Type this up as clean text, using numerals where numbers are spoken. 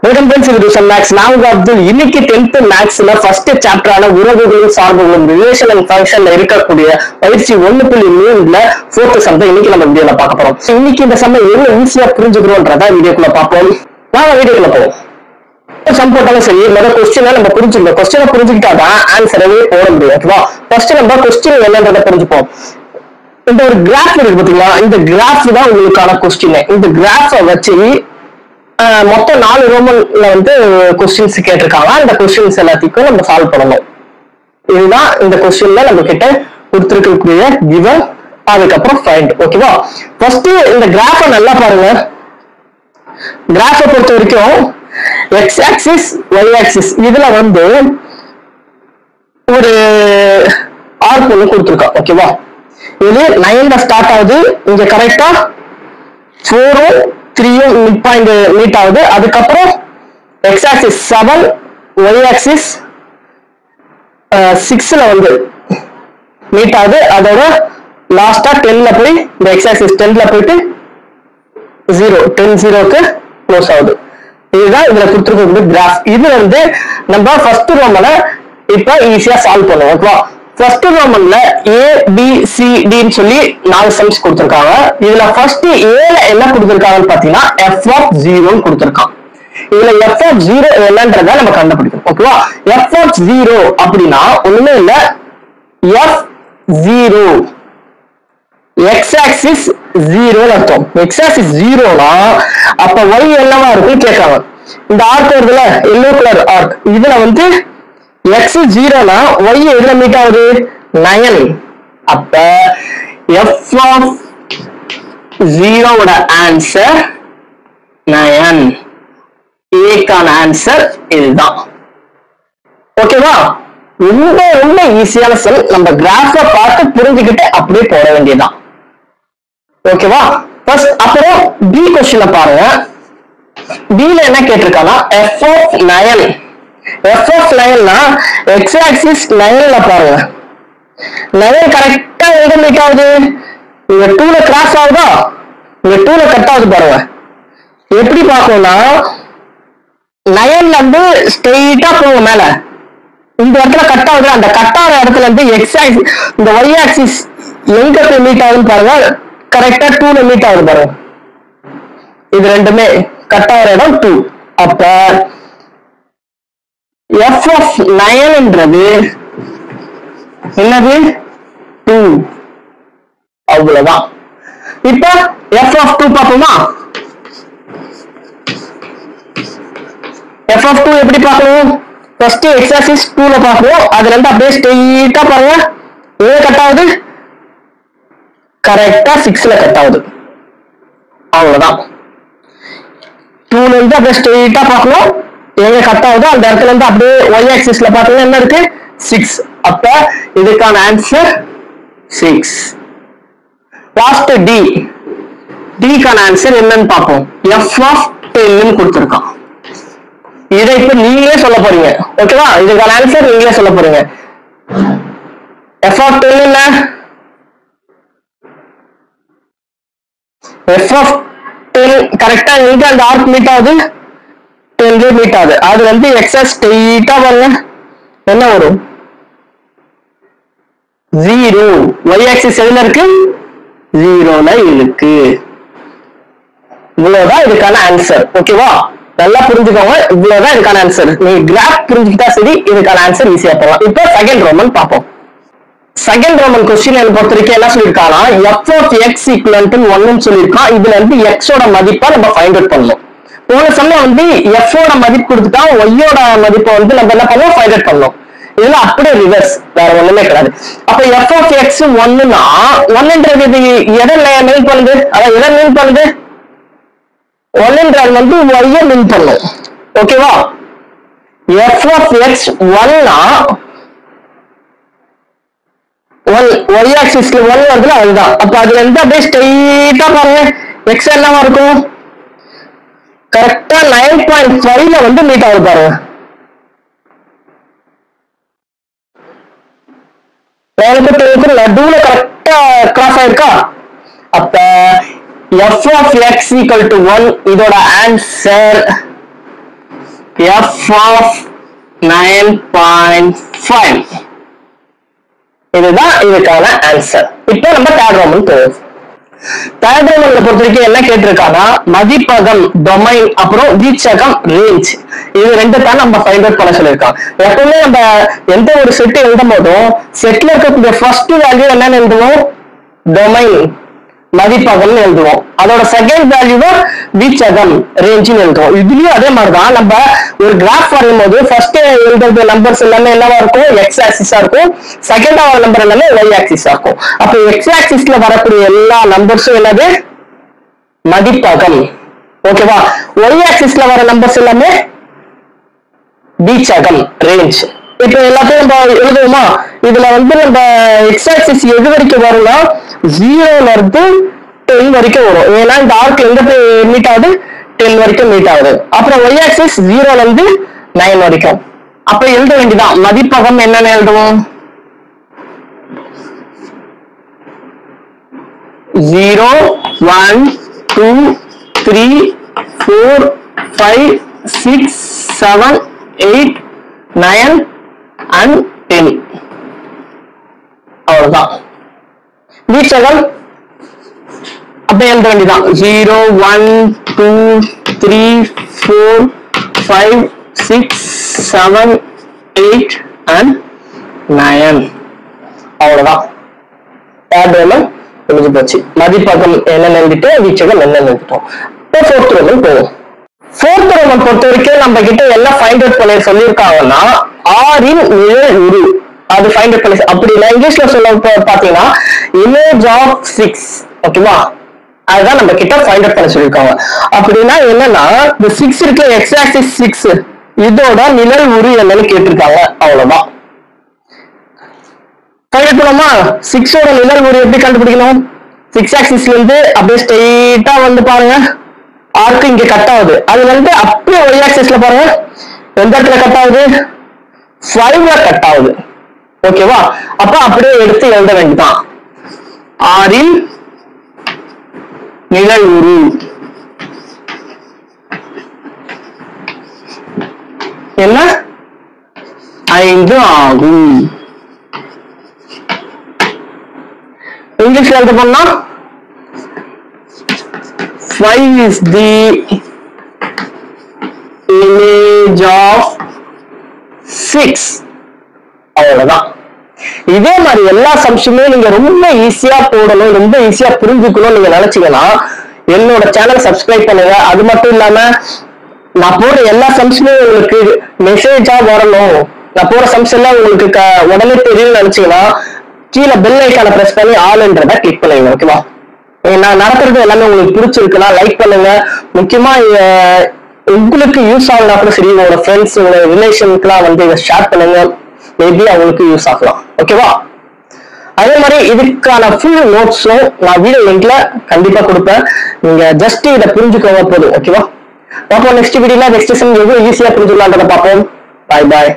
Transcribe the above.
Welcome friends, இது tuition maths. நான் அப்துல். இன்னைக்கு 10th மேக்ஸ்ல ஃபர்ஸ்ட் சாப்டரான உறவுகளும் சார்புகளும் ரிலேஷன் அண்ட் ஃபங்க்ஷன்ல இருக்கக்கூடிய பயிற்சி 1.3ல ஃபோர்த் சம் தான் இன்னைக்கு நம்ம வீடியோல பார்க்க போறோம். இன்னைக்கு இந்த சம் எவ்வளவு ஈஸியா புரிஞ்சுக்கிறோம்ன்றத வீடியோக்குள்ள பார்ப்போம். நாம வீடியோக்குள்ள போவோம். சம் போட்டாலும் சரி, முதல் கொஸ்டினை நம்ம புரிஞ்சுக்கணும். கொஸ்டினை புரிஞ்சுக்கிட்டாதான் ஆன்சரவே போட முடியும். ஓகேவா? ஃபர்ஸ்ட் நம்ம கொஸ்டின் என்னன்றதை புரிஞ்சுப்போம். இந்த ஒரு கிராஃப் இருக்கு பாத்தீங்களா, இந்த கிராஃப் தான் உங்களுக்கான கொஸ்டின். இந்த கிராஃபை வச்சு மொத்தம் 4 ரோமன்ல வந்து கொஸ்டின்ஸ் கேட்டிருக்காங்க. இந்த கொஸ்டின்ஸ் எல்லாத்தையும் நம்ம சால்வ் பண்ணணும். இதுதான் இந்த கொஸ்டின்ல நம்ம கிட்ட கொடுத்துருக்கக்கூடிய கிவன், அதுக்கப்புறம் ஃபைண்ட். ஓகேவா? ஃபர்ஸ்ட் இந்த கிராஃபை நல்லா பாருங்க. கிராஃபை பொறுத்த வரைக்கும் எக்ஸ் ஆக்சிஸ் ஒய் ஆக்சிஸ் இதுல வந்து ஒரு ஆர்க் ஒன்று கொடுத்துருக்கோம். ஓகேவா? இது 9ல ஸ்டார்ட் ஆகுது. இங்க கரெக்டா 4ம் 3ம் மிட் பாயிண்ட் மீட் ஆகுது. அதுக்கப்புறம் எக்ஸ் ஆக்சிஸ் 7, ஒய் ஆக்சிஸ் 6ல வந்து மீட் ஆகுது. அதோட லாஸ்டா 10ல போய் இந்த எக்ஸ் ஆக்சிஸ் 10ல போயிட்டு 10-0க்கு க்ளோஸ் ஆகுது. இதுதான் இதுல கொடுத்துருக்க கிராஃப். இதுல இருந்து நம்ம ஃபர்ஸ்ட் ரோமனை இப்ப ஈஸியா சால்வ் பண்ணுவோம். ஓகேவா? ஃபர்ஸ்ட் ரோமன்ல ABCDன்னு சொல்லி 4 சம்ஸ் கொடுத்திருக்காங்க. இதுல ஃபர்ஸ்ட் ஏல என்ன கொடுத்திருக்காங்கன்னு பாத்தீங்கன்னா f(0) கொடுத்திருக்கான். இதுல f(0) என்னன்றத நம்ம கண்டுபிடிக்கணும். ஓகேவா? f(0) அப்படின்னா ஒண்ணுமே இல்ல, f(0) x ஆக்சிஸ் 0 அர்த்தம். x ஆக்சிஸ் 0னா அப்ப y என்னவா இருக்குன்னு கேட்கறாங்க. இந்த ஆர்க் வருதுல, எல்லோ கலர் ஆர்க், இதுல வந்து x 0னா y எதுல மீட் ஆகுது? 9. அப்ப f(0) ஆன்சர் 9. ஏக்கான ஆன்சர் இதுதான். ஓகேவா? ரொம்ப ஈஸியான சம். நம்ம கிராஃபை பார்த்து புரிஞ்சுக்கிட்டு அப்படியே போட வேண்டியதுதான். ஓகேவா? ஃபர்ஸ்ட் அப்புறம் பி क्वेश्चन பாருங்க. பில என்ன கேட்டிருக்கானா f(9). f(9)னா x ஆக்சிஸ் 9ல பாருங்க. 9 கரெக்டா எங்க மீட் ஆகுது? இங்க 2ல கிராஸ் ஆகுதா? இங்க 2ல கட் ஆகுது பாருங்க. எப்படி பார்க்கணும்னா 9ல இருந்து ஸ்ட்ரெயிட்டா போங்க மேல. இந்த இடத்துல கட் ஆகுது. அந்த கட் ஆகிற இடத்துல இருந்து எக்ஸ் ஆக்சிஸ் இந்த ஒய் ஆக்சிஸ் எங்க போய் மீட் ஆகுதுன்னு பாருங்க. கரெக்டா 2ல மீட் ஆகுது பாருங்க. இது ரெண்டுமே கட் ஆகிற இடம் 2. அப்ப f(9)ன்றது என்னது? 2. அவ்வளவுதான். இப்ப f(2) பார்ப்போமா? f(2) எப்படி பார்க்கணும்? ஃபர்ஸ்ட் x ஆக்சிஸ் 2ல பார்க்கணும். அதுல இருந்து அப்படியே ஸ்ட்ரெயிட்டா பாருங்க. எங்க கட் ஆகுது? கரெக்டா 6ல கட் ஆகுது. அவ்வளவுதான். 2ல இருந்து அப்படியே ஸ்ட்ரெயிட்டா பார்க்கணும். எங்க கட் ஆகுதோ அந்த இடத்துல இருந்து அப்படியே ஒய் ஆக்சிஸ்ல பார்த்தீங்கன்னா என்ன இருக்கு? 6. அப்ப இதுக்கான ஆன்சர் 6. லாஸ்ட் டிக்கான ஆன்சர் என்னன்னு பார்ப்போம். f(10) கொடுத்திருக்கான். இதை இப்ப நீங்களே சொல்ல போறீங்க. ஓகேவா? இதுக்கான ஆன்சர் நீங்களே சொல்ல போறீங்க. f(10) என்ன? f(10) கரெக்டா எங்க அந்த ஆர்க் மீட் ஆகுது? 10ல மீட் ஆகுது. அது வந்து எக்ஸஸ் ஸ்ட்ரெயிட்டா பாருங்க. என்ன வரும்? 0. y ஆக்சிஸ் எதுல இருக்கு? 0ல இருக்கு. இவ்வளவுதான் இதுக்கான ஆன்சர். ஓகேவா? நல்லா புரிஞ்சுக்கோங்க. இவ்வளவுதான் இதுக்கான ஆன்சர். நீங்க கிராஃப் புரிஞ்சுக்கிட்டா சரி, இதுக்கான ஆன்சர் ஈஸியா போகலாம். இப்போ செகண்ட் ரோமன் பார்ப்போம். செகண்ட் ரோமன் கொஸ்டின் பொறுத்த வரைக்கும் என்ன சொல்லியிருக்காங்கன்னா f(x) = 1 சொல்லியிருக்கான். இதுல இருந்து x ஓட மதிப்பை நம்ம ஃபைண்ட் அவுட் பண்ணணும். போன சமயம் வந்து f ஓட மதிப்பு கொடுத்துட்டா y ஓட மதிப்பை வந்து நம்ம என்ன பண்ணோம்? ஃபைண்ட் அவுட் பண்ணோம். இதுல அப்படியே ரிவர்ஸ், வேற ஒண்ணுமே கிடையாது. அப்ப f(x) 1னா 1ன்றது இது எதை மீன் பண்ணுது? அதான் எதை மீன் பண்ணுது? 1ன்றது வந்து y மீன் பண்ணும். ஓகேவா? f(x) 1னா y ஆக்சிஸ்ல 1 வருதுல, அதுதான். அப்ப அதுல இருந்து அப்படியே ஸ்ட்ரெயிட்டா பாருங்க. x என்னவா இருக்கும்? கரெக்டா 9.5ல வந்து மீட் ஆகுது பாருங்க. 9.5க்கு நடுவுல கரெக்டா கிராஸ் ஆயிருக்கா? அப்ப f(x) = 1 இதோட ஆன்சர் f of 9.5. இதுதான் இதுக்கான ஆன்சர். இப்போ நம்ம தேர்ட் ரோமன் போவோம். தேர்ட் ரோமன்ல பொறுத்த வரைக்கும் என்ன கேட்டிருக்காங்கன்னா மதிப்பகம் டொமைன் அப்புறம் வீச்சகம் ரேஞ்ச், இது ரெண்டு தான் நம்ம ஃபைண்ட் அவுட் பண்ண சொல்லியிருக்காங்க. எப்பவுமே நம்ம எந்த ஒரு செட் எழுதும் போதும் செட்ல இருக்கக்கூடிய ஃபர்ஸ்ட் வேல்யூ என்னன்னு எழுதுவோம், டொமைன் மதிப்பகம் எழுதுவோம். அதோட செகண்ட் வேல்யூ தான் வீச்சகம் ரேஞ்ச் எழுதுவோம். இதுலயும் அதே மாதிரிதான் நம்ம ஒரு கிராஃப் வரையும் போது ஃபர்ஸ்ட் எழுதுறது நம்பர்ஸ் எல்லாமே என்னவா இருக்கும், எக்ஸ் ஆக்சிஸா இருக்கும். செகண்ட் நம்பர் எல்லாமே ஒய் ஆக்சிஸா இருக்கும். அப்ப எக்ஸ் ஆக்சிஸ்ல வரக்கூடிய எல்லா நம்பர்ஸும் என்னது, மதிப்பகம். ஓகேவா? ஒய் ஆக்சிஸ்ல வர நம்பர்ஸ் எல்லாமே வீச்சகம் ரேஞ்ச். இப்ப எல்லாத்தையும் நம்ம எழுதுவோமா? இதுல நம்ம எக்ஸ் ஆக்சிஸ் எது வரைக்கும் வரும்னா 0ல இருந்து 10 வரைக்கும் வரும். ஏன்னா இந்த ஆர்க் எங்க போய் மீட் ஆகுது, 10 வரைக்கும் மீட் ஆகுது. அப்புறம் ஒய் ஆக்சிஸ் 0ல இருந்து 9 வரைக்கும். அப்ப எழுத வேண்டியதான் மதிப்பகம் என்னன்னு எழுதுவோம், 0 1 2 3 4 5 6 7 8 9 and 10. அவ்வளவுதான் வீச்சகம். அப்ப எழுத வேண்டியதான் 0 1 2 3 4 5 6 7 8 and 9. அவ்வளவுதான் தேர்ட் ரோமன் முடிஞ்சு போச்சு. மதிப்பகம் என்னன்னு எழுதிட்டு வீச்சகம் என்னன்னு எழுதிட்டோம். இப்போ ஃபோர்த் ரோமன் போவோம். ஃபோர்த் ரோமன் பொறுத்த வரைக்கும் நம்ம கிட்ட எல்லாம் ஃபைண்ட் அவுட் பண்ண சொல்லியிருக்காங்கன்னா ஆரின் நிழல் உரு, அது ஃபைண்ட் அவுட் பண்ணி. அப்படி இல்லை இங்கிலீஷ்ல சொல்ல பாத்தீங்கன்னா இமேஜ் ஆஃப் 6. ஓகேவா? அதுதான் நம்ம கிட்ட ஃபைண்ட் அவுட் பண்ண சொல்லியிருக்காங்க. அப்படின்னா என்னன்னா இந்த 6 இருக்க எக்ஸ் ஆக்சிஸ் 6 இதோட நிழல் உரு என்னன்னு கேட்டிருக்காங்க. அவ்வளவுதான். ஃபைண்ட் அவுட் பண்ணோமா? 6ஓட நிழல் உரு எப்படி கண்டுபிடிக்கணும்? 6 ஆக்சிஸ்ல இருந்து அப்படியே ஸ்ட்ரெயிட்டா வந்து பாருங்க, ஆர்க்கு இங்க கட் ஆகுது. அது அப்படியே ஒய் ஆக்சிஸ்ல பாருங்க எந்த இடத்துல கட் ஆகுது, 5ல கட் ஆகுது. ஓகேவா? அப்ப அப்படியே எடுத்து எழுத வேண்டியதான் ஆரில் நிழல் உரு. என்ன 5 ஆகும். இங்கிலீஷ்ல எழுத பண்ணா 5 is the image of 6. அவ்வளவுதான். இதே மாதிரி எல்லா சம்ஸுமே நீங்க ரொம்ப ஈஸியா போடணும், ரொம்ப ஈஸியா புரிஞ்சுக்கணும் நீங்க நினைச்சீங்கன்னா என்னோட சேனல் சப்ஸ்கிரைப் பண்ணுங்க. அது மட்டும் இல்லாம நான் போடுற எல்லா சம்ஸுமே உங்களுக்கு மெசேஜா வரணும், நான் போற சம்ஸ் எல்லாம் உங்களுக்கு உடனே தெரியும்னு நினைச்சீங்கன்னா கீழே பெல் ஐக்கான பிரஸ் பண்ணி ஆல்ன்றத கிளிக் பண்ணுங்க. ஓகேவா? நான் நடத்துறது எல்லாமே உங்களுக்கு பிடிச்சிருக்குன்னா லைக் பண்ணுங்க. முக்கியமா உங்களுக்கு யூஸ் ஆகுனா கூட சரி, உங்களோட ஃப்ரெண்ட்ஸ் உங்களோட ரிலேஷனுக்குலாம் இதை ஷேர் பண்ணுங்க, மேபி அவங்களுக்கு யூஸ் ஆகலாம். ஓகேவா? அதே மாதிரி இதுக்கான ஃபுல் நோட்ஸும் நான் வீடியோ லிங்க்ல கண்டிப்பா கொடுப்பேன். நீங்க ஜஸ்ட் இதை புரிஞ்சுக்கோங்க போதும். ஓகேவா? அப்போ நெக்ஸ்ட் வீடியோல நெக்ஸ்ட் செஷன் எவ்வளவு ஈஸியா புரிஞ்சுக்கலான்றத பார்ப்போம். பாய் பாய்.